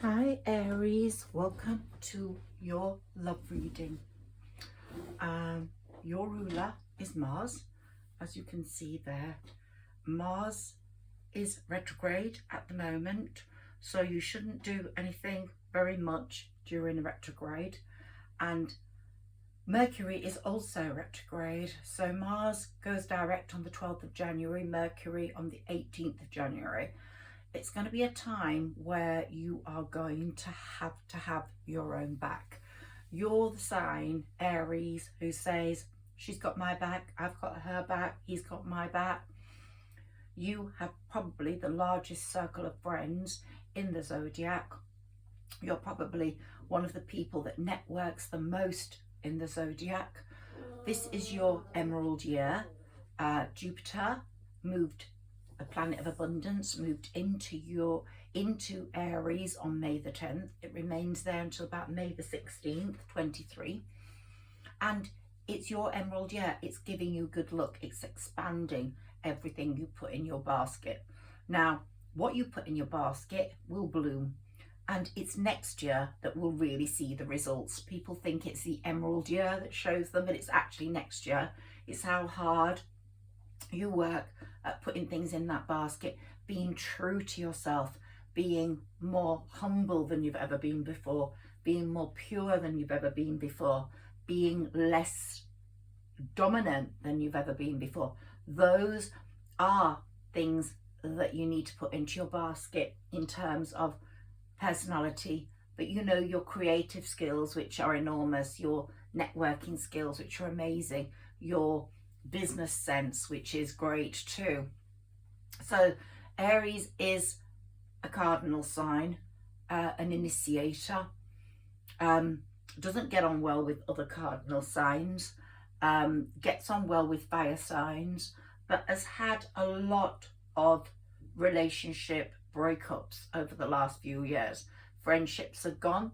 Hi Aries, welcome to your love reading. Your ruler is Mars, as you can see there. Mars is retrograde at the moment, so you shouldn't do anything very much during the retrograde. And Mercury is also retrograde, so Mars goes direct on the 12th of January, Mercury on the 18th of January. It's going to be a time where you are going to have your own back. You're the sign, Aries, who says, she's got my back, I've got her back, he's got my back. You have probably the largest circle of friends in the zodiac. You're probably one of the people that networks the most in the zodiac. This is your emerald year. Jupiter moved, a planet of abundance, moved into Aries on May the 10th. It remains there until about May the 16th, 23. And it's your emerald year. It's giving you good luck. It's expanding everything you put in your basket. Now, what you put in your basket will bloom. And it's next year that we'll really see the results. People think it's the emerald year that shows them, but it's actually next year. It's how hard you work at putting things in that basket, being true to yourself, being more humble than you've ever been before, being more pure than you've ever been before, being less dominant than you've ever been before. Those are things that you need to put into your basket in terms of personality, but you know, your creative skills, which are enormous, your networking skills, which are amazing, your business sense, which is great too. So Aries is a cardinal sign, an initiator, doesn't get on well with other cardinal signs, gets on well with fire signs, but has had a lot of relationship breakups over the last few years. Friendships have gone.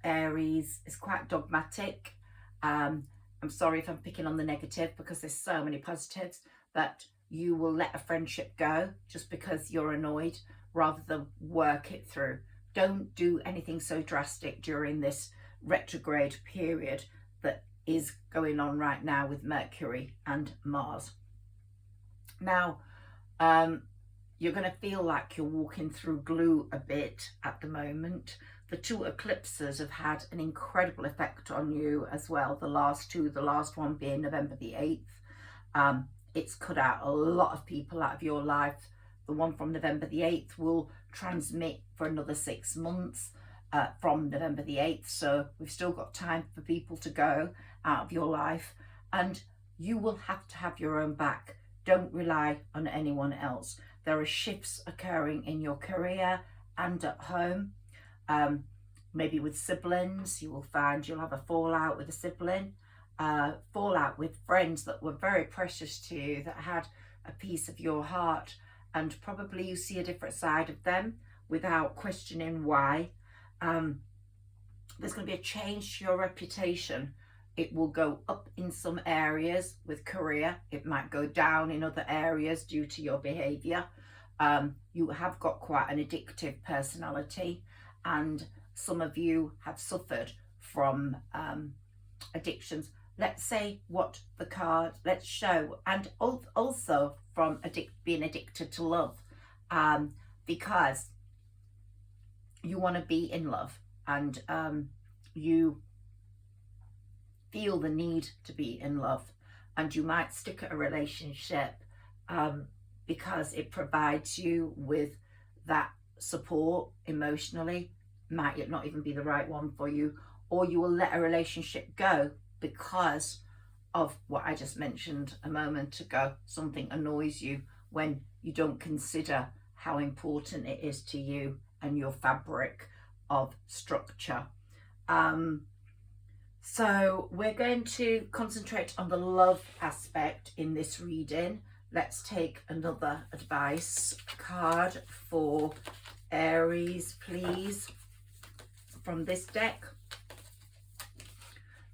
Aries is quite dogmatic. I'm sorry if I'm picking on the negative because there's so many positives, but you will let a friendship go just because you're annoyed rather than work it through. Don't do anything so drastic during this retrograde period that is going on right now with Mercury and Mars. Now, you're going to feel like you're walking through glue a bit at the moment. The two eclipses have had an incredible effect on you as well. The last one being November the 8th. It's cut out a lot of people out of your life. The one from November the 8th will transmit for another 6 months from November the 8th. So we've still got time for people to go out of your life. And you will have to have your own back. Don't rely on anyone else. There are shifts occurring in your career and at home. Maybe with siblings, you will find you'll have a fallout with a sibling, fallout with friends that were very precious to you, that had a piece of your heart, and probably you see a different side of them without questioning why. There's going to be a change to your reputation. It will go up in some areas with career. It might go down in other areas due to your behaviour. You have got quite an addictive personality, and some of you have suffered from addictions. Let's say what the card, let's show, and also from being addicted to love, because you want to be in love, and you feel the need to be in love, and you might stick at a relationship because it provides you with that support emotionally. Might it not even be the right one for you, or you will let a relationship go because of what I just mentioned a moment ago. Something annoys you when you don't consider how important it is to you and your fabric of structure. So we're going to concentrate on the love aspect in this reading. Let's take another advice card for Aries, please, from this deck,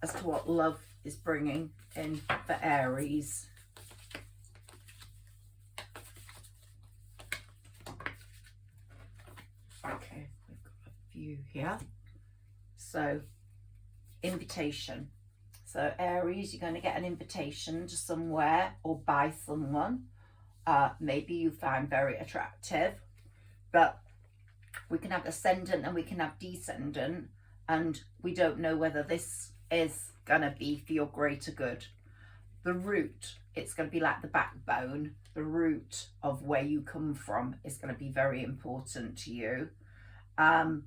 as to what love is bringing in for Aries. Okay, we've got you here. So invitation. So Aries, you're going to get an invitation to somewhere or by someone. Maybe you find very attractive, but we can have ascendant and we can have descendant, and we don't know whether this is going to be for your greater good. The root, it's going to be like the backbone. The root of where you come from is going to be very important to you. And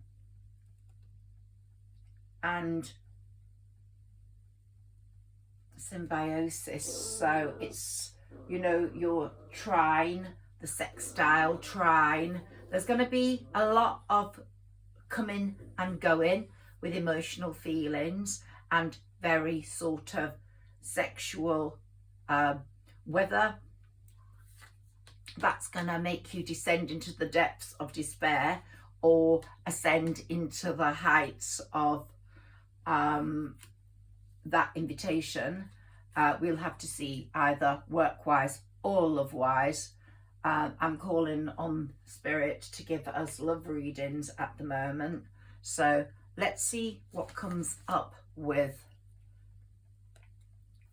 symbiosis, so it's, you know, your trine, the sextile trine. There's going to be a lot of coming and going with emotional feelings and very sort of sexual, whether that's going to make you descend into the depths of despair or ascend into the heights of that invitation. We'll have to see, either work-wise or love-wise. I'm calling on Spirit to give us love readings at the moment. So let's see what comes up with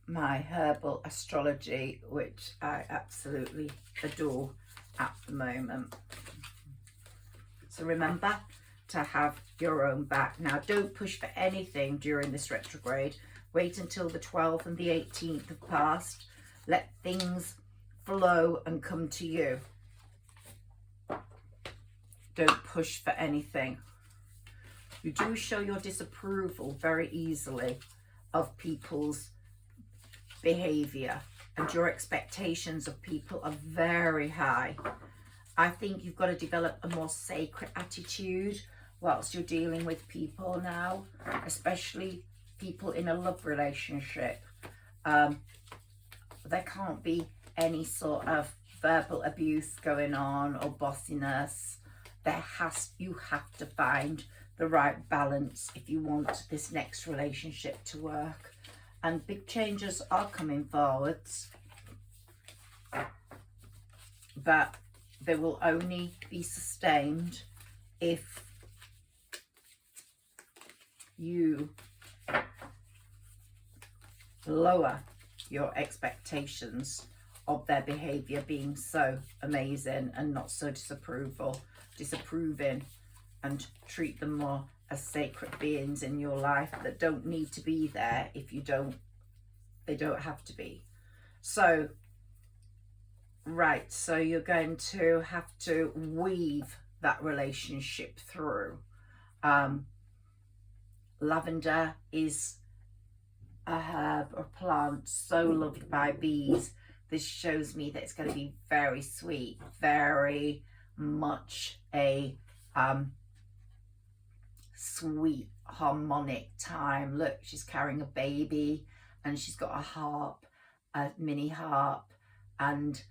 my herbal astrology, which I absolutely adore at the moment. So remember to have your own back. Now, don't push for anything during this retrograde. Wait until the 12th and the 18th have passed. Let things flow and come to you. Don't push for anything. You do show your disapproval very easily of people's behavior, and your expectations of people are very high. I think you've got to develop a more sacred attitude whilst you're dealing with people now, especially people in a love relationship. There can't be any sort of verbal abuse going on or bossiness. You have to find the right balance if you want this next relationship to work. And big changes are coming forwards, but they will only be sustained if you lower your expectations of their behavior being so amazing and not so disapproving, and treat them more as sacred beings in your life that don't need to be there if you don't, they don't have to be. So, right, so you're going to have to weave that relationship through. Lavender is a herb or plant so loved by bees. This shows me that it's going to be very sweet, very much a sweet harmonic time. Look, she's carrying a baby and she's got a harp, a mini harp, and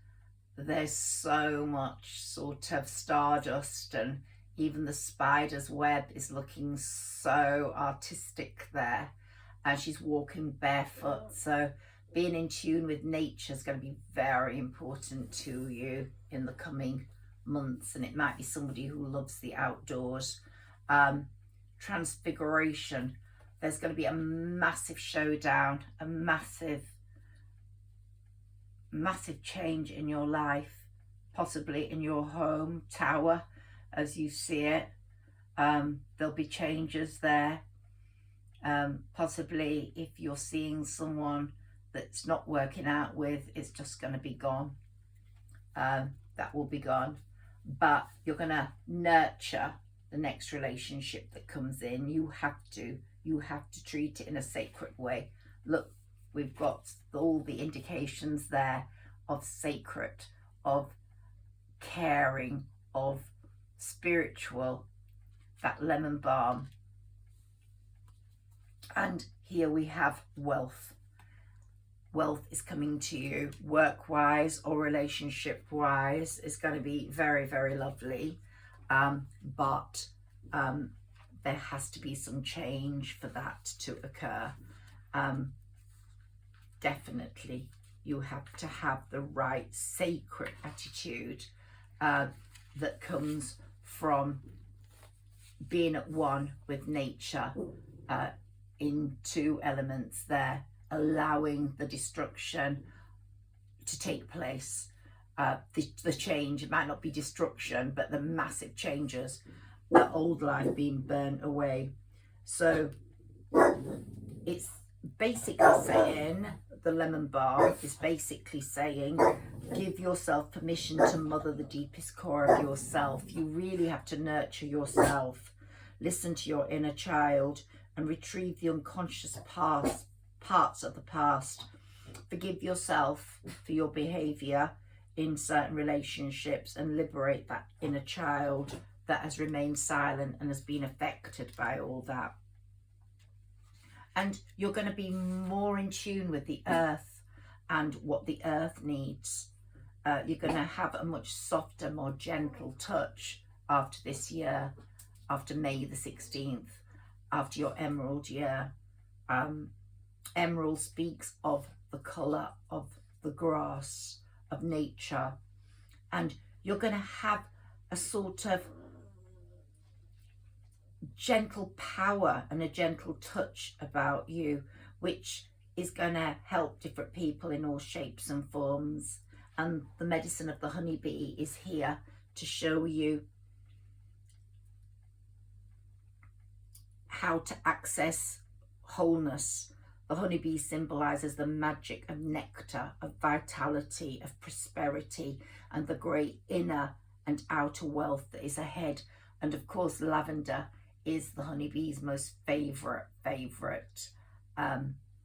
there's so much sort of stardust, and even the spider's web is looking so artistic there, and she's walking barefoot. So being in tune with nature is going to be very important to you in the coming months, and it might be somebody who loves the outdoors. Transfiguration, there's going to be a massive showdown, a massive change in your life, possibly in your home tower as you see it. There'll be changes there. Possibly if you're seeing someone that's not working out with, it's just going to be gone. That will be gone. But you're going to nurture the next relationship that comes in. You have to treat it in a sacred way. Look, we've got all the indications there of sacred, of caring, of spiritual, that lemon balm. And here we have wealth. Wealth is coming to you, work-wise or relationship-wise. It's going to be very, very lovely. But there has to be some change for that to occur. Definitely, you have to have the right sacred attitude that comes from being at one with nature, in two elements there, allowing the destruction to take place. The change, it might not be destruction, but the massive changes, the old life being burnt away. So it's basically saying, the lemon balm is basically saying, give yourself permission to mother the deepest core of yourself. You really have to nurture yourself. Listen to your inner child and retrieve the unconscious parts of the past. Forgive yourself for your behavior in certain relationships and liberate that inner child that has remained silent and has been affected by all that. And you're going to be more in tune with the earth and what the earth needs. You're going to have a much softer, more gentle touch after this year, after May the 16th, after your emerald year. Emerald speaks of the colour of the grass, of nature, and you're going to have a sort of gentle power and a gentle touch about you, which is going to help different people in all shapes and forms. And the medicine of the honeybee is here to show you how to access wholeness. The honeybee symbolizes the magic of nectar, of vitality, of prosperity, and the great inner and outer wealth that is ahead. And of course, lavender is the honeybee's most favorite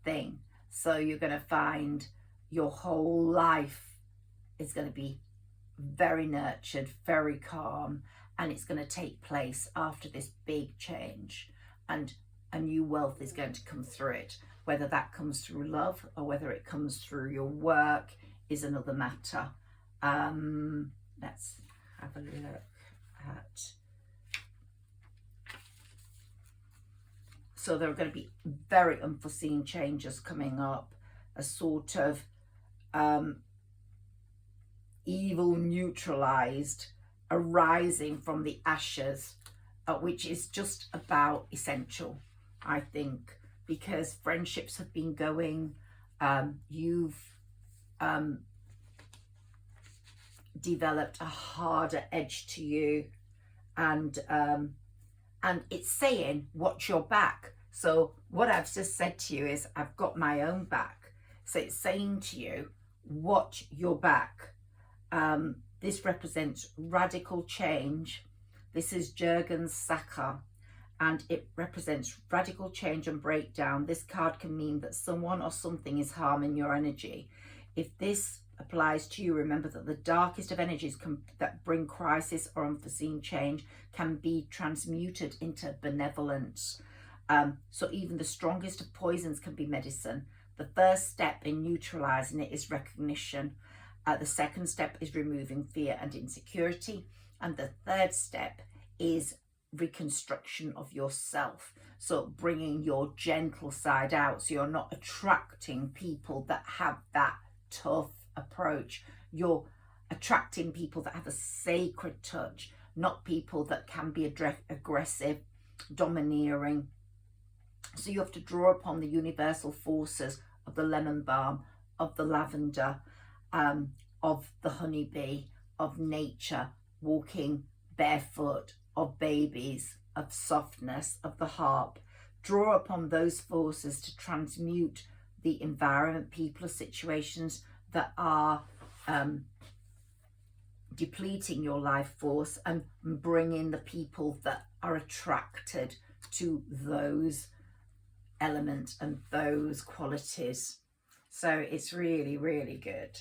thing. So you're going to find your whole life is going to be very nurtured, very calm, and it's going to take place after this big change, and a new wealth is going to come through it. Whether that comes through love or whether it comes through your work is another matter. Let's have a look at. So there are going to be very unforeseen changes coming up, a sort of evil neutralized, arising from the ashes, which is just about essential, I think, because friendships have been going. You've developed a harder edge to you, and it's saying, watch your back. So what I've just said to you is, I've got my own back. So it's saying to you, watch your back. This represents radical change. This is Jurgen's Saka, and it represents radical change and breakdown. This card can mean that someone or something is harming your energy. If this applies to you, remember that the darkest of energies that bring crisis or unforeseen change can be transmuted into benevolence. So even the strongest of poisons can be medicine. The first step in neutralizing it is recognition. The second step is removing fear and insecurity. And the third step is reconstruction of yourself. So bringing your gentle side out, so you're not attracting people that have that tough approach. You're attracting people that have a sacred touch, not people that can be aggressive, domineering. So you have to draw upon the universal forces of the lemon balm, of the lavender, of the honeybee, of nature, walking barefoot, of babies, of softness, of the harp. Draw upon those forces to transmute the environment, people, or situations that are depleting your life force, and bring in the people that are attracted to those elements and those qualities. So it's really, really good.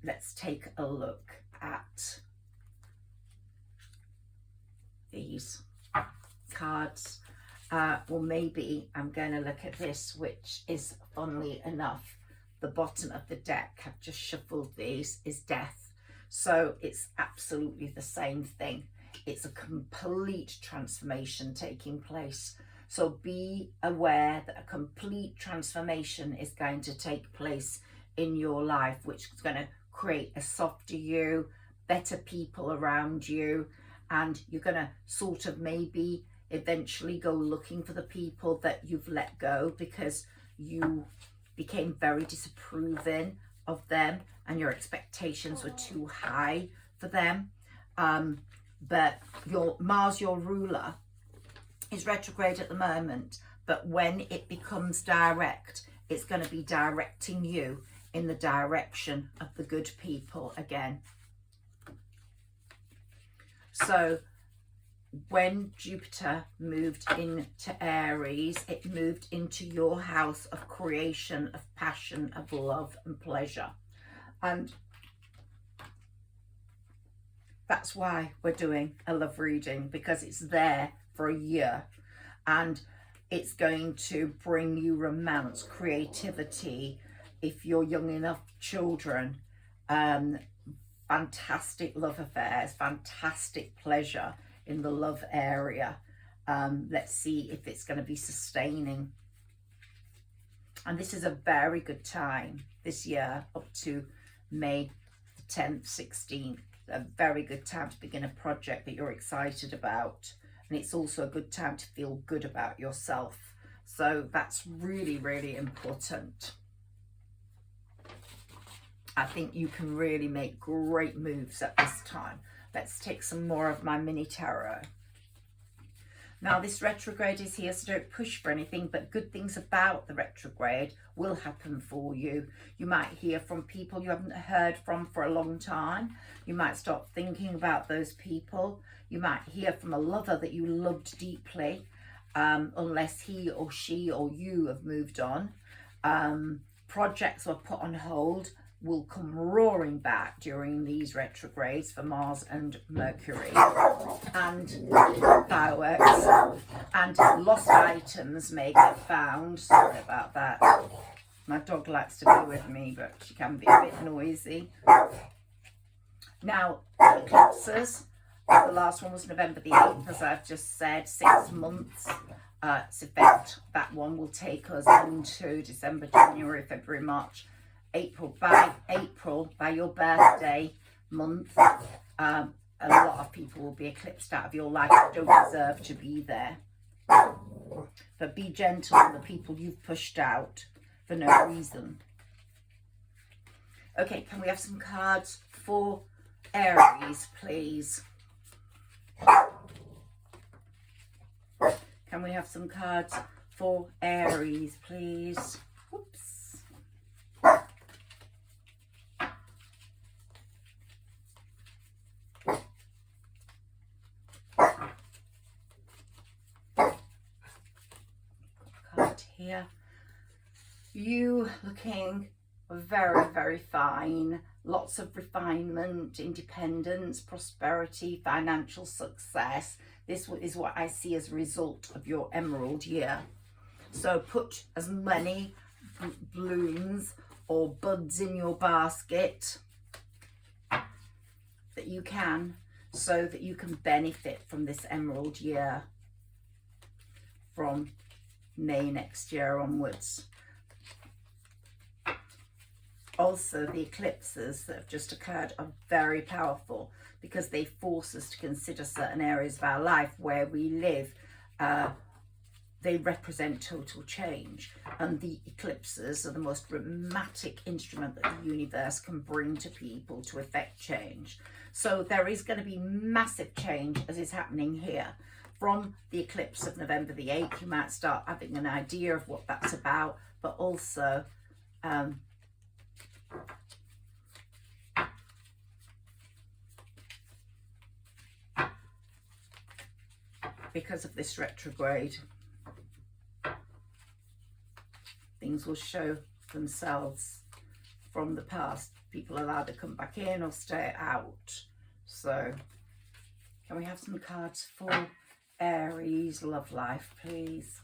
Let's take a look at these cards. Well, maybe I'm going to look at this, which is, funnily enough, the bottom of the deck. I've just shuffled these, is death. So it's absolutely the same thing. It's a complete transformation taking place. So be aware that a complete transformation is going to take place in your life, which is going to create a softer you, better people around you, and you're going to sort of maybe eventually go looking for the people that you've let go because you became very disapproving of them and your expectations were too high for them. But your Mars, your ruler, is retrograde at the moment, but when it becomes direct, it's going to be directing you in the direction of the good people again. So when Jupiter moved into Aries, it moved into your house of creation, of passion, of love and pleasure. And that's why we're doing a love reading, because it's there for a year and it's going to bring you romance, creativity, if you're young enough, children, fantastic love affairs, fantastic pleasure in the love area. Let's see if it's going to be sustaining. And this is a very good time this year up to May the 10th, 16th. A very good time to begin a project that you're excited about. And it's also a good time to feel good about yourself. So that's really, really important. I think you can really make great moves at this time. Let's take some more of my mini tarot. Now this retrograde is here, so don't push for anything, but good things about the retrograde will happen for you. You might hear from people you haven't heard from for a long time. You might start thinking about those people. You might hear from a lover that you loved deeply, unless he or she or you have moved on. Projects were put on hold will come roaring back during these retrogrades for Mars and Mercury, and fireworks, and lost items may get found. Sorry about that. My dog likes to be with me, but she can be a bit noisy. Now, eclipses. The last one was November the 8th, as I've just said, 6 months. Its effect. That one will take us into December, January, February, March, April. By your birthday month, a lot of people will be eclipsed out of your life that don't deserve to be there. But be gentle on the people you've pushed out for no reason. Okay, can we have some cards for Aries, please? Can we have some cards for Aries, please? Whoops. Card here. You looking very, very fine. Lots of refinement, independence, prosperity, financial success. This is what I see as a result of your emerald year. So put as many blooms or buds in your basket that you can, so that you can benefit from this emerald year from May next year onwards. Also, the eclipses that have just occurred are very powerful because they force us to consider certain areas of our life where we live. They represent total change, and the eclipses are the most dramatic instrument that the universe can bring to people to effect change. So there is going to be massive change as is happening here. From the eclipse of November the 8th, you might start having an idea of what that's about, but also because of this retrograde, things will show themselves from the past. People are allowed to come back in or stay out. So can we have some cards for Aries love life, please?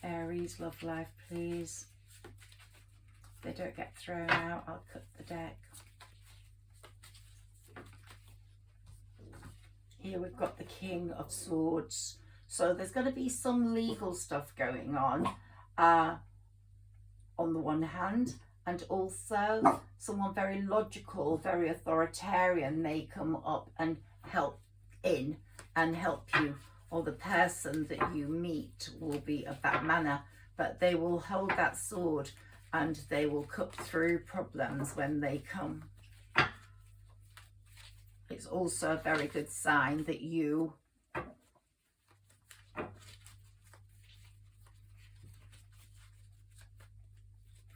Aries love life, please. If they don't get thrown out, I'll cut the deck. Here we've got the King of Swords. So there's going to be some legal stuff going on the one hand, and also someone very logical, very authoritarian may come up and help you, or the person that you meet will be of that manner, but they will hold that sword and they will cut through problems when they come. It's also a very good sign that you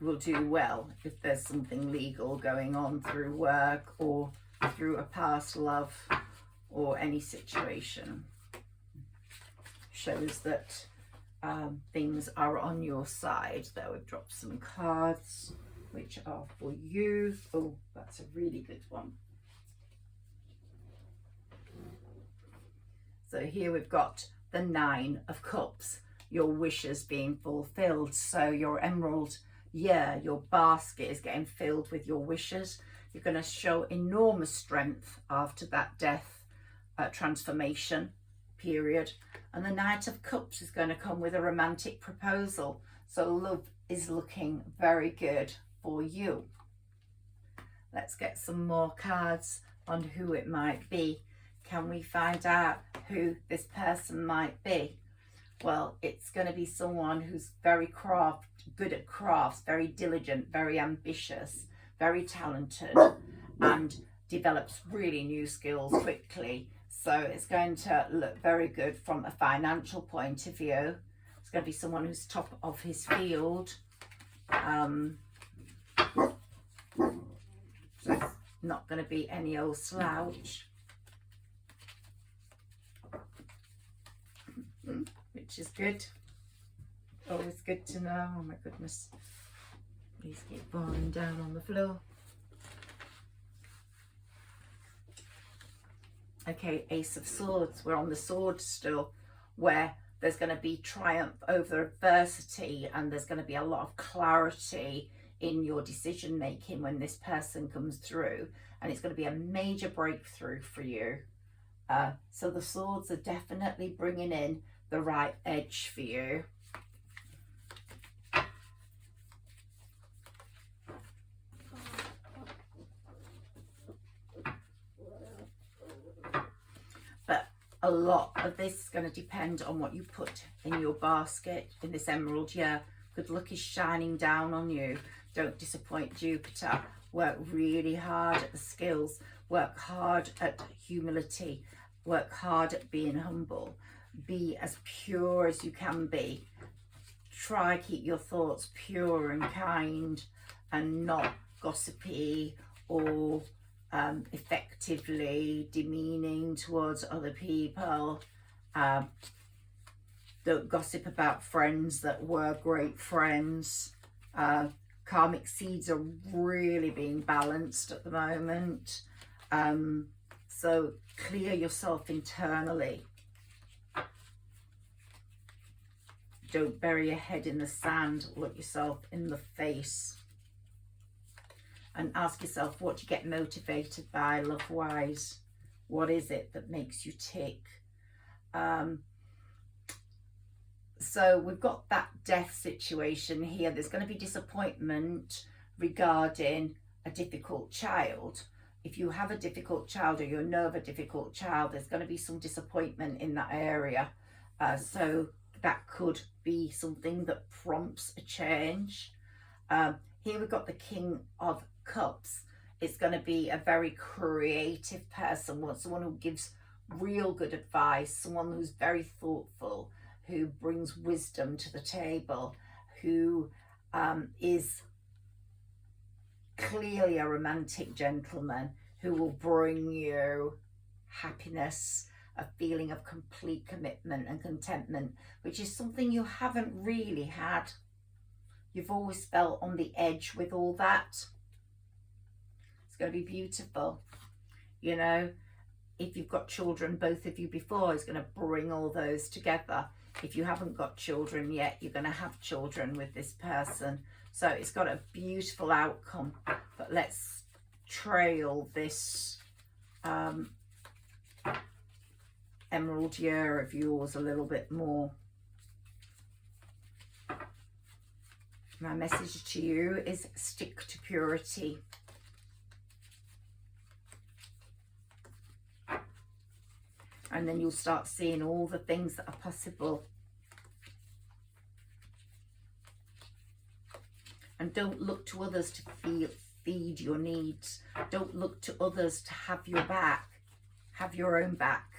will do well if there's something legal going on through work or through a past love or any situation. Shows that things are on your side. There, we've dropped some cards which are for you. Oh, that's a really good one. So here we've got the 9 of Cups, your wishes being fulfilled. So your emerald year, your basket is getting filled with your wishes. You're going to show enormous strength after that death transformation period. And the Knight of Cups is going to come with a romantic proposal. So love is looking very good for you. Let's get some more cards on who it might be. Can we find out who this person might be? Well, it's going to be someone who's very good at crafts, very diligent, very ambitious, very talented, and develops really new skills quickly. So it's going to look very good from a financial point of view. It's going to be someone who's top of his field. So it's not going to be any old slouch. Which is good. Always good to know. Oh my goodness. Please keep falling down on the floor. Okay, Ace of Swords. We're on the sword still, where there's going to be triumph over adversity, and there's going to be a lot of clarity in your decision making when this person comes through, and it's going to be a major breakthrough for you. So the swords are definitely bringing in the right edge for you. But a lot of this is going to depend on what you put in your basket in this emerald year. Good luck is shining down on you. Don't disappoint Jupiter. Work really hard at the skills. Work hard at humility. Work hard at being humble. Be as pure as you can be. Try keep your thoughts pure and kind and not gossipy or effectively demeaning towards other people. Don't gossip about friends that were great friends. Karmic seeds are really being balanced at the moment. So clear yourself internally. Don't bury your head in the sand. Look yourself in the face. And ask yourself, what do you get motivated by love-wise? What is it that makes you tick? So we've got that death situation here. There's going to be disappointment regarding a difficult child. If you have a difficult child or you know of a difficult child, there's going to be some disappointment in that area. So that could be something that prompts a change. Here we've got the King of Cups. It's going to be a very creative person, someone who gives real good advice, someone who's very thoughtful, who brings wisdom to the table, who is clearly a romantic gentleman, who will bring you happiness, a feeling of complete commitment and contentment, which is something you haven't really had. You've always felt on the edge with all that. It's going to be beautiful. You know, if you've got children, both of you before, is going to bring all those together. If you haven't got children yet, you're going to have children with this person. So it's got a beautiful outcome. But let's trail this emerald year of yours a little bit more. My message to you is stick to purity. And then you'll start seeing all the things that are possible. And don't look to others to feed your needs. Don't look to others to have your back. Have your own back.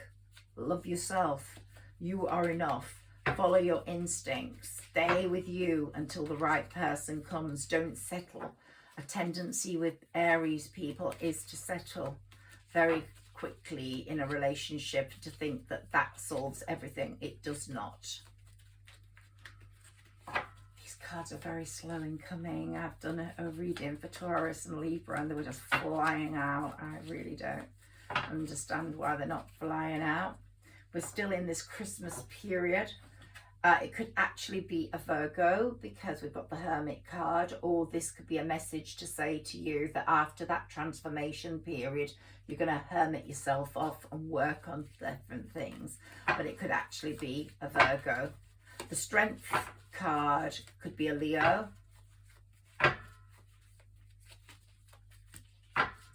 Love yourself. You are enough. Follow your instincts. Stay with you until the right person comes. Don't settle. A tendency with Aries people is to settle very quickly in a relationship, to think that that solves everything. It does not. These cards are very slow in coming. I've done a reading for Taurus and Libra and they were just flying out. I really don't understand why they're not flying out. We're still in this Christmas period. It could actually be a Virgo because we've got the Hermit card, or this could be a message to say to you that after that transformation period, you're going to hermit yourself off and work on different things. But it could actually be a Virgo. The Strength card could be a Leo.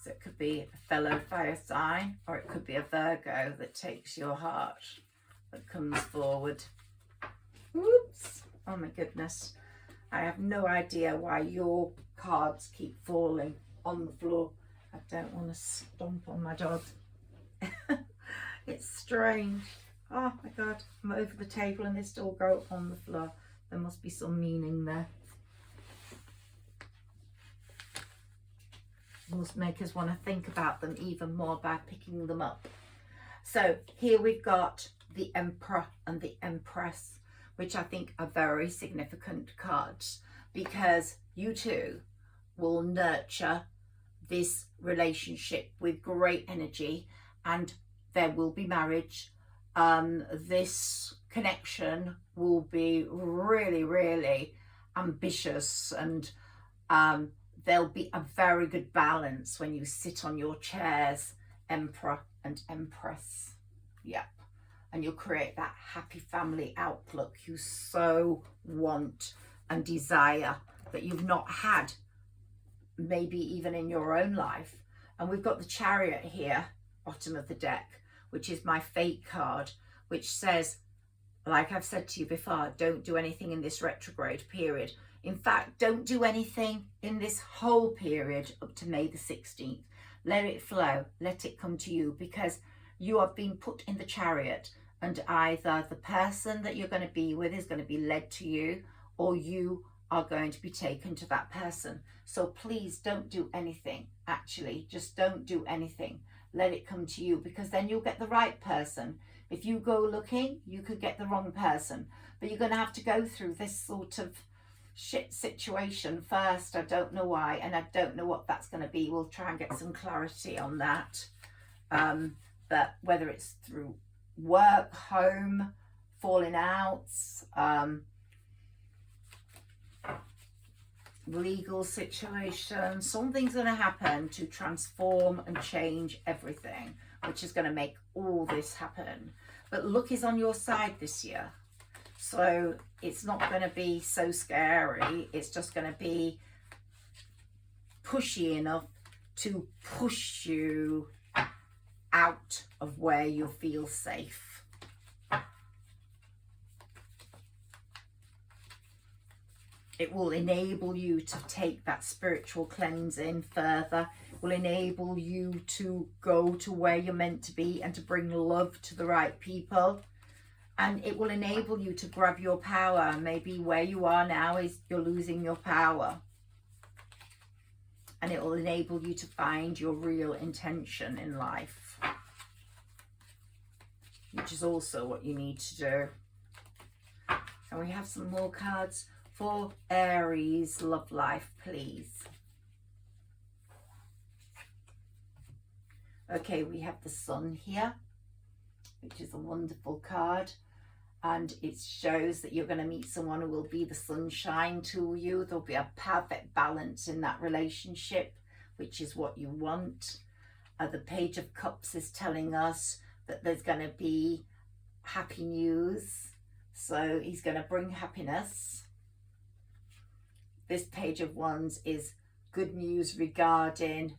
So it could be a fellow fire sign, or it could be a Virgo that takes your heart, that comes forward. Whoops. Oh my goodness. I have no idea why your cards keep falling on the floor. I don't want to stomp on my dog. It's strange. Oh my God. I'm over the table and they still go on the floor. There must be some meaning there. Must make us want to think about them even more by picking them up. So here we've got the Emperor and the Empress, which I think are very significant cards, because you two will nurture this relationship with great energy and there will be marriage. This connection will be really, really ambitious, and there'll be a very good balance when you sit on your chairs, Emperor and Empress. Yep. And you'll create that happy family outlook you so want and desire, that you've not had, maybe even in your own life. And we've got the Chariot here, bottom of the deck, which is my fate card, which says, like I've said to you before, don't do anything in this retrograde period. In fact, don't do anything in this whole period up to May the 16th. Let it flow, let it come to you, because you have been put in the Chariot, and either the person that you're going to be with is going to be led to you, or you are going to be taken to that person. So please don't do anything. Actually, just don't do anything. Let it come to you, because then you'll get the right person. If you go looking, you could get the wrong person, but you're going to have to go through this sort of shit situation first. I don't know why, and I don't know what that's going to be. We'll try and get some clarity on that. But whether it's through work, home, falling outs, legal situation, something's going to happen to transform and change everything, which is going to make all this happen. But luck is on your side this year, so it's not going to be so scary. It's just going to be pushy enough to push you out of where you feel safe. It will enable you to take that spiritual cleansing further. It will enable you to go to where you're meant to be and to bring love to the right people. And it will enable you to grab your power. Maybe where you are now is you're losing your power. And it will enable you to find your real intention in life, which is also what you need to do. And we have some more cards for Aries love life, please. Okay, we have the Sun here, which is a wonderful card, and it shows that you're going to meet someone who will be the sunshine to you. There'll be a perfect balance in that relationship, which is what you want. The Page of Cups is telling us that there's going to be happy news, so he's going to bring happiness. this Page of Wands is good news regarding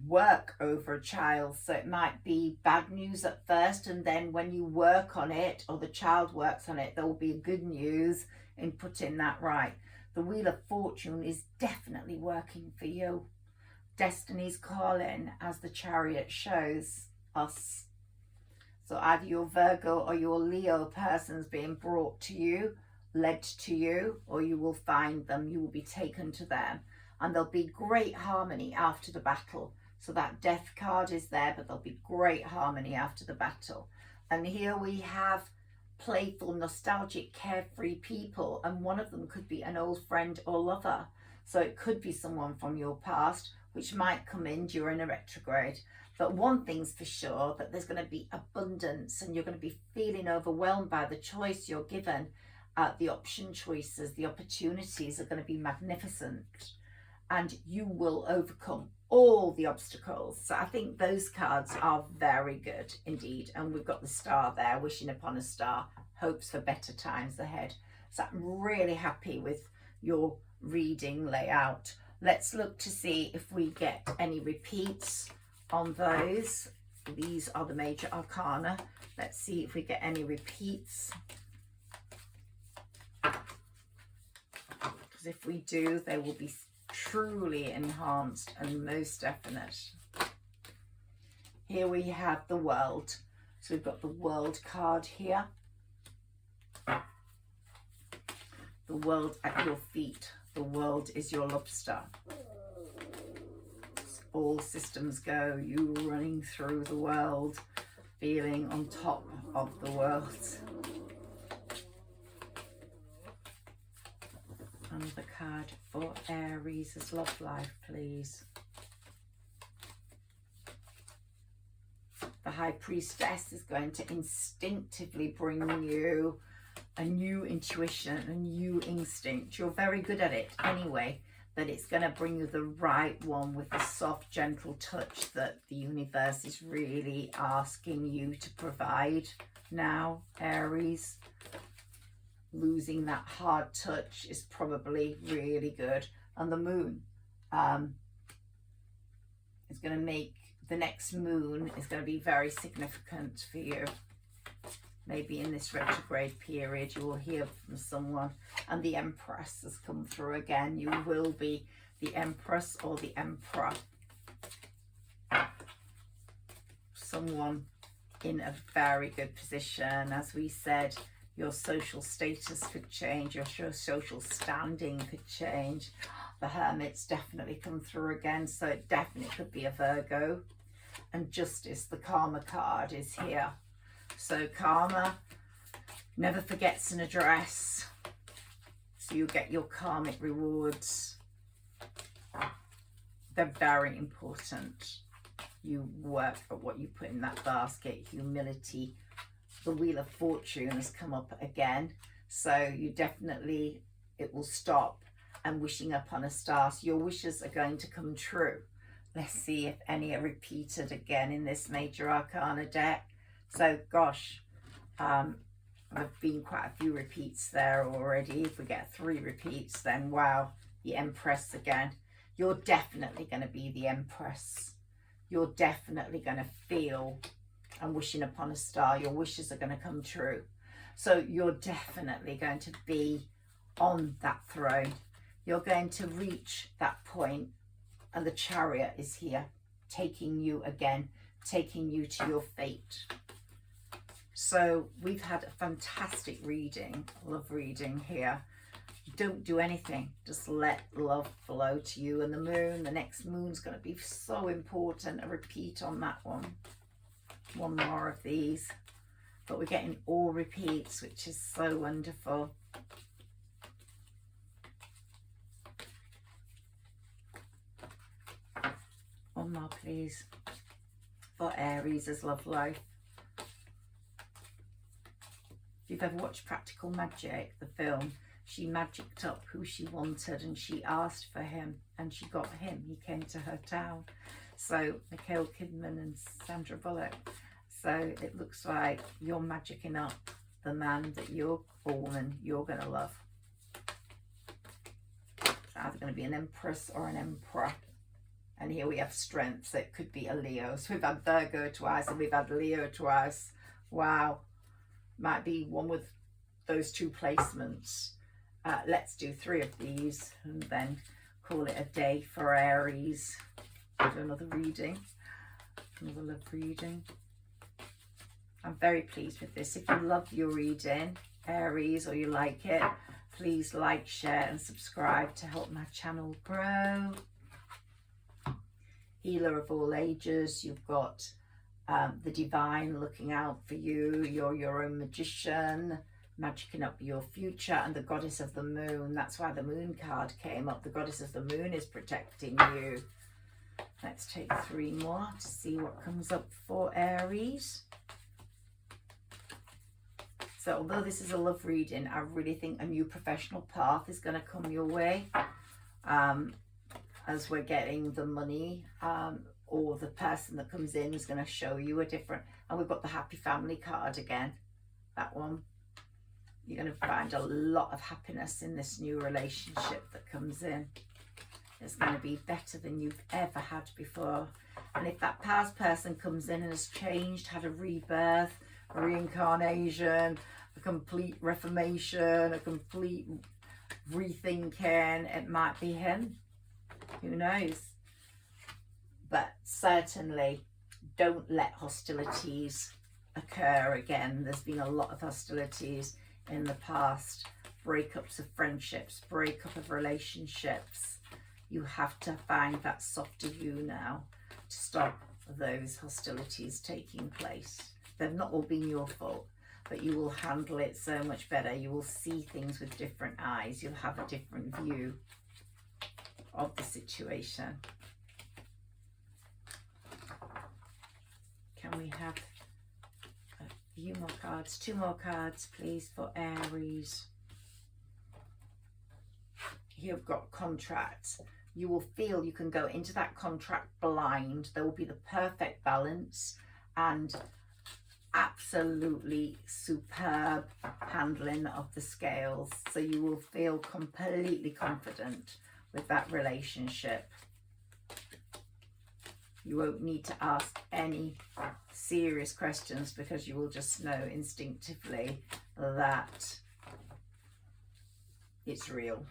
work over a child. So it might be bad news at first, and then when you work on it, or the child works on it, there will be good news in putting that right. The Wheel of Fortune is definitely working for you. Destiny's calling, as the Chariot shows us. So either your Virgo or your Leo person's being brought to you, led to you, or you will find them, you will be taken to them. And there'll be great harmony after the battle. So that Death card is there, but there'll be great harmony after the battle. And here we have playful, nostalgic, carefree people. And one of them could be an old friend or lover. So it could be someone from your past, which might come in during a retrograde. But one thing's for sure, that there's going to be abundance, and you're going to be feeling overwhelmed by the choice you're given. The option choices, the opportunities are going to be magnificent, and you will overcome all the obstacles. So I think those cards are very good indeed. And we've got the Star there, wishing upon a star, hopes for better times ahead. So I'm really happy with your reading layout. Let's look to see if we get any repeats on those. These are the major arcana. Let's see if we get any repeats. Because if we do, they will be truly enhanced and most definite. Here we have the World. So we've got the World card here. The World at your feet. The World is your lobster. All systems go. You running through the world, feeling on top of the world. And the card for Aries is love life, please. The High Priestess is going to instinctively bring you a new intuition, a new instinct. You're very good at it anyway, but it's going to bring you the right one with the soft, gentle touch that the universe is really asking you to provide now, Aries. Losing that hard touch is probably really good. And the Moon is going to make, the next moon is going to be very significant for you. Maybe in this retrograde period you will hear from someone. And the Empress has come through again. You will be the Empress or the Emperor. Someone in a very good position. As we said, your social status could change, your social standing could change. The Hermit's definitely come through again, so it definitely could be a Virgo. And Justice, the Karma card, is here. So Karma never forgets an address. So you get your karmic rewards. They're very important. You work for what you put in that basket. Humility. The Wheel of Fortune has come up again. So you definitely, it will stop. And wishing upon a star. So your wishes are going to come true. Let's see if any are repeated again in this major arcana deck. So gosh, there've been quite a few repeats there already. If we get 3 repeats, then wow, the Empress again. You're definitely going to be the Empress. You're definitely going to feel and wishing upon a star. Your wishes are going to come true. So you're definitely going to be on that throne. You're going to reach that point, and the Chariot is here, taking you again, taking you to your fate. So we've had a fantastic reading, love reading here. Don't do anything, just let love flow to you. And the moon, the next moon's going to be so important. A repeat on that one. One more of these, but we're getting all repeats, which is so wonderful. One more, please, for Aries as love life. If you've ever watched Practical Magic, the film, she magicked up who she wanted and she asked for him and she got him. He came to her town. So Nicole Kidman and Sandra Bullock. So it looks like you're magicking up the man that you're, or woman you're going to love. either going to be an Empress or an Emperor. And here we have Strength, so it could be a Leo. So we've had Virgo twice and we've had Leo twice. Wow. Might be one with those two placements. Let's do 3 of these and then call it a day for Aries. Do another reading, another love reading. I'm very pleased with this. If you love your reading, Aries, or you like it, please like, share and subscribe to help my channel grow. Healer of all ages, you've got the divine looking out for you. You're your own magician, magicking up your future, and the goddess of the moon. That's why the moon card came up. The goddess of the moon is protecting you. Let's take 3 more to see what comes up for Aries. So although this is a love reading, I really think a new professional path is going to come your way as we're getting the money, or the person that comes in is going to show you a different, and we've got the happy family card again, that one. You're going to find a lot of happiness in this new relationship that comes in. It's going to be better than you've ever had before. And if that past person comes in and has changed, had a rebirth, a reincarnation, a complete reformation, a complete rethinking, it might be him. Who knows? But certainly don't let hostilities occur again. There's been a lot of hostilities in the past, breakups of friendships, breakup of relationships. You have to find that softer you now to stop those hostilities taking place. They've not all been your fault, but you will handle it so much better. You will see things with different eyes. You'll have a different view of the situation. Can we have a few more cards? 2 more cards, please, for Aries. You've got contracts. You will feel you can go into that contract blind. There will be the perfect balance and absolutely superb handling of the scales. So you will feel completely confident with that relationship. You won't need to ask any serious questions because you will just know instinctively that it's real.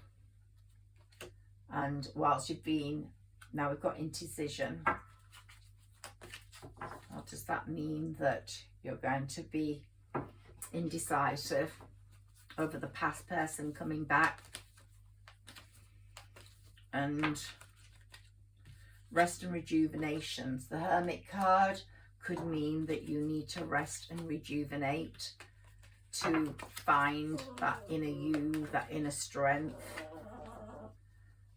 And whilst you've been, now we've got indecision. What does that mean? That you're going to be indecisive over the past person coming back. And rest and rejuvenation. The Hermit card could mean that you need to rest and rejuvenate to find that inner you, that inner strength.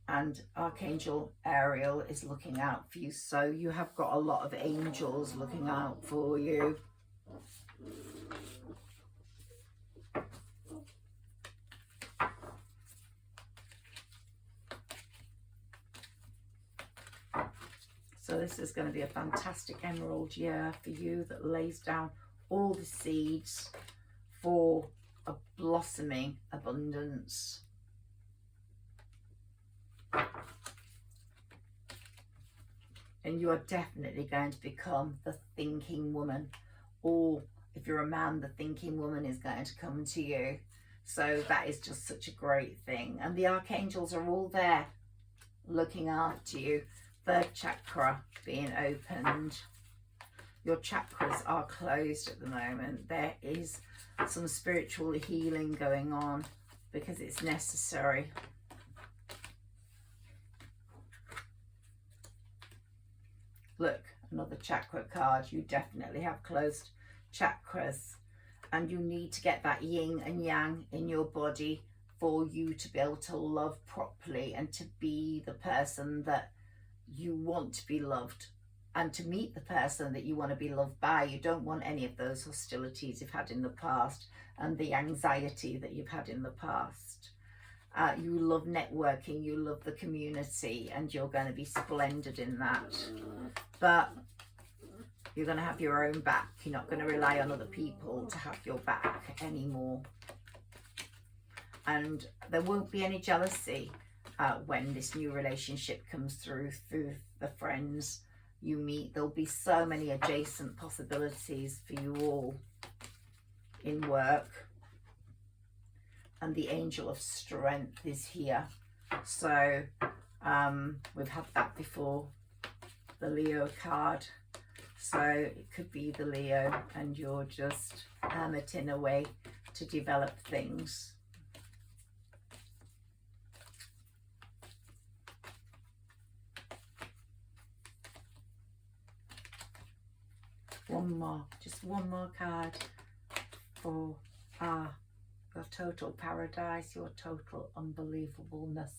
And Archangel Ariel is looking out for you. So you have got a lot of angels looking out for you. So this is going to be a fantastic emerald year for you that lays down all the seeds for a blossoming abundance. And you are definitely going to become the thinking woman, or if you're a man, the thinking woman is going to come to you. So that is just such a great thing. And the archangels are all there looking after you. 3rd chakra being opened. Your chakras are closed at the moment. There is some spiritual healing going on because it's necessary. Look, another chakra card. You definitely have closed chakras, and you need to get that yin and yang in your body for you to be able to love properly and to be the person that you want to be loved, and to meet the person that you want to be loved by. You don't want any of those hostilities you've had in the past and the anxiety that you've had in the past. You love networking, you love the community, and you're going to be splendid in that. But you're going to have your own back. You're not going to rely on other people to have your back anymore. And there won't be any jealousy. when this new relationship comes through the friends you meet. There'll be so many adjacent possibilities for you all in work. And the angel of strength is here. So we've had that before, the Leo card. So it could be the Leo and you're just hermiting away to develop things. One more, just one more card for your total paradise, your total unbelievableness.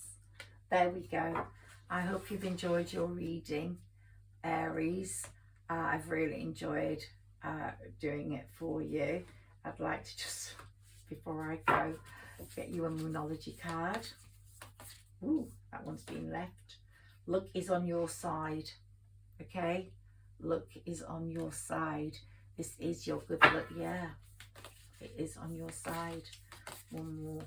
There we go. I hope you've enjoyed your reading, Aries. I've really enjoyed doing it for you. I'd like to just, before I go, get you a Moonology card. Ooh, that one's been left. Luck is on your side, okay? Luck is on your side. This is your good luck. Yeah, it is on your side. One more.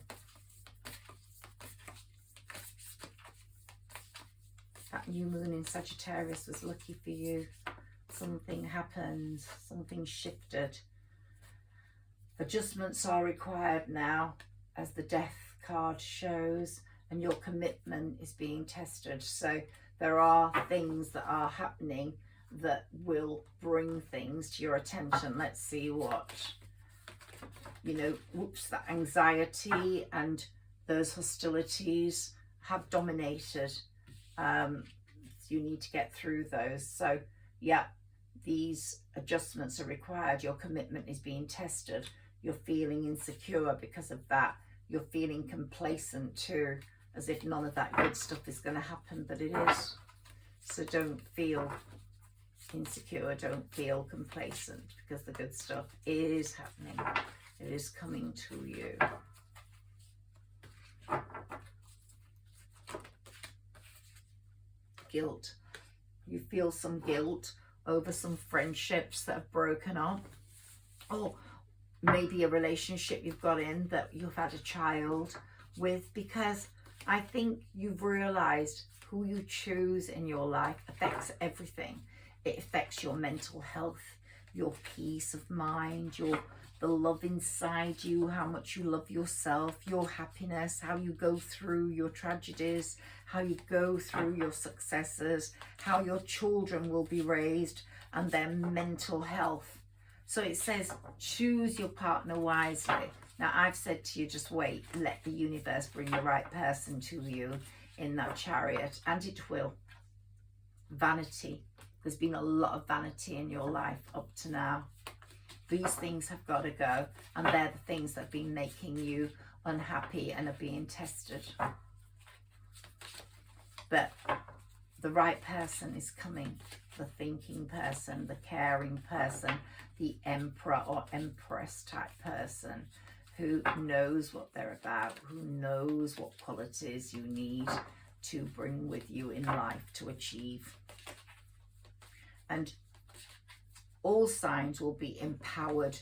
That new moon in Sagittarius was lucky for you. Something happened, something shifted. Adjustments are required now, as the Death card shows, and your commitment is being tested. So there are things that are happening that will bring things to your attention. Let's see what, you know, whoops, that anxiety and those hostilities have dominated. You need to get through those. So yeah, these adjustments are required. Your commitment is being tested. You're feeling insecure because of that. You're feeling complacent too, as if none of that good stuff is going to happen, but it is. So don't feel insecure, don't feel complacent, because the good stuff is happening. It is coming to you. Guilt. You feel some guilt over some friendships that have broken up, or maybe a relationship you've got in that you've had a child with, because I think you've realized who you choose in your life affects everything. It affects your mental health, your peace of mind, the love inside you, how much you love yourself, your happiness, how you go through your tragedies, how you go through your successes, how your children will be raised, and their mental health. So it says, choose your partner wisely. Now, I've said to you, just wait, let the universe bring the right person to you in that Chariot, and it will. Vanity. There's been a lot of vanity in your life up to now. These things have got to go, and they're the things that have been making you unhappy and are being tested. But the right person is coming. The thinking person, the caring person, the emperor or empress type person who knows what they're about, who knows what qualities you need to bring with you in life to achieve. And all signs will be empowered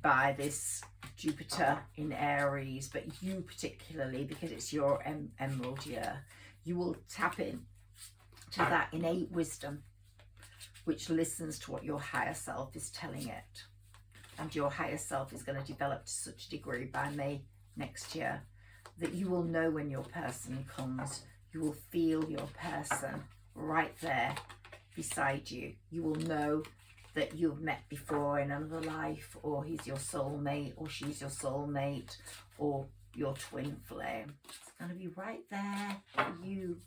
by this Jupiter in Aries, but you particularly, because it's your emerald year, you will tap in to that innate wisdom which listens to what your higher self is telling it. And your higher self is going to develop to such a degree by May next year that you will know when your person comes. You will feel your person right there beside you. You will know that you've met before in another life, or he's your soulmate, or she's your soulmate, or your twin flame. It's going to be right there for you.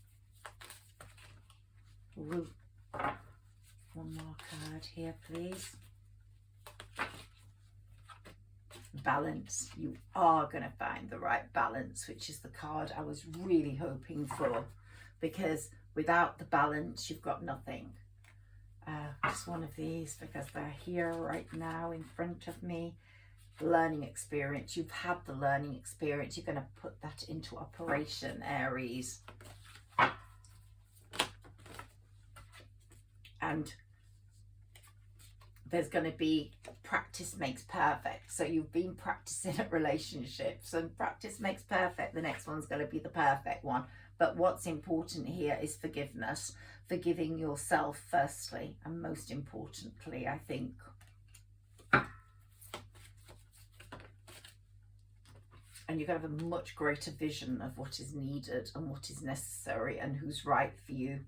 Ooh. One more card here, please. Balance. You are going to find the right balance, which is the card I was really hoping for, because without the balance you've got nothing. Just one of these, because they're here right now in front of me. Learning experience. You've had the learning experience. You're going to put that into operation, Aries. And there's going to be practice makes perfect. So you've been practicing at relationships, and practice makes perfect. The next one's going to be the perfect one. But what's important here is forgiveness, forgiving yourself firstly, and most importantly, I think. And you're going to have a much greater vision of what is needed and what is necessary and who's right for you.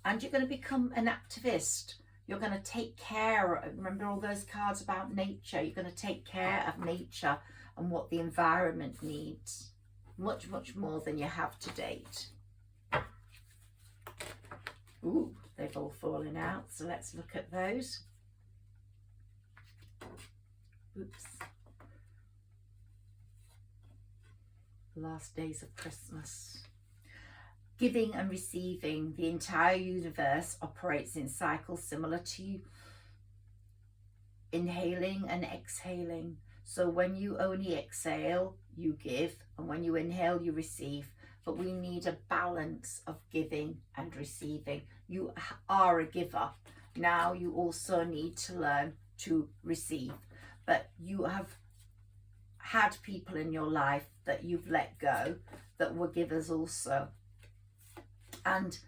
And you're going to become an activist. You're going to take care. Remember all those cards about nature? You're going to take care of nature and what the environment needs. Much, much more than you have to date. Ooh, they've all fallen out. So let's look at those. Oops. Last days of Christmas. Giving and receiving. The entire universe operates in cycles similar to inhaling and exhaling. So when you only exhale, you give, and when you inhale, you receive. But we need a balance of giving and receiving. You are a giver. Now you also need to learn to receive. But you have had people in your life that you've let go that were givers also. And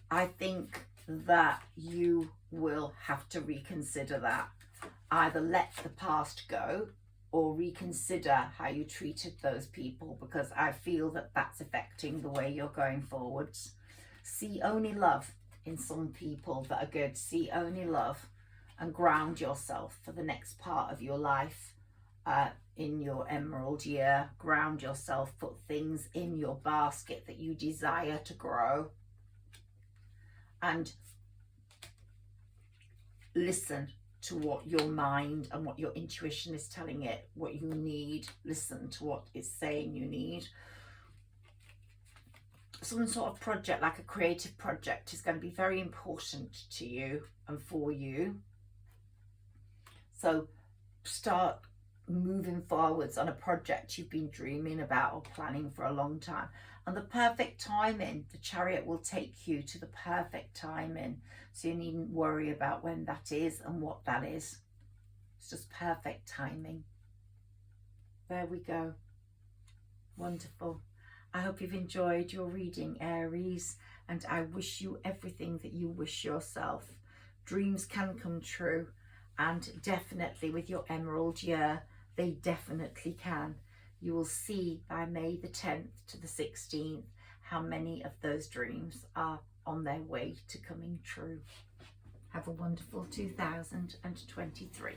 I think that you will have to reconsider that. Either let the past go or reconsider how you treated those people, because I feel that that's affecting the way you're going forwards. See only love in some people that are good. See only love, and ground yourself for the next part of your life. In your emerald year, ground yourself, put things in your basket that you desire to grow, and listen to what your mind and what your intuition is telling it, what you need. Listen to what it's saying you need. Some sort of project, like a creative project, is going to be very important to you and for you. So start moving forwards on a project you've been dreaming about or planning for a long time. And the perfect timing, the chariot will take you to the perfect timing. So you needn't worry about when that is and what that is. It's just perfect timing. There we go. Wonderful. I hope you've enjoyed your reading, Aries, and I wish you everything that you wish yourself. Dreams can come true, and definitely with your emerald year, they definitely can. You will see by May the 10th to the 16th how many of those dreams are on their way to coming true. Have a wonderful 2023.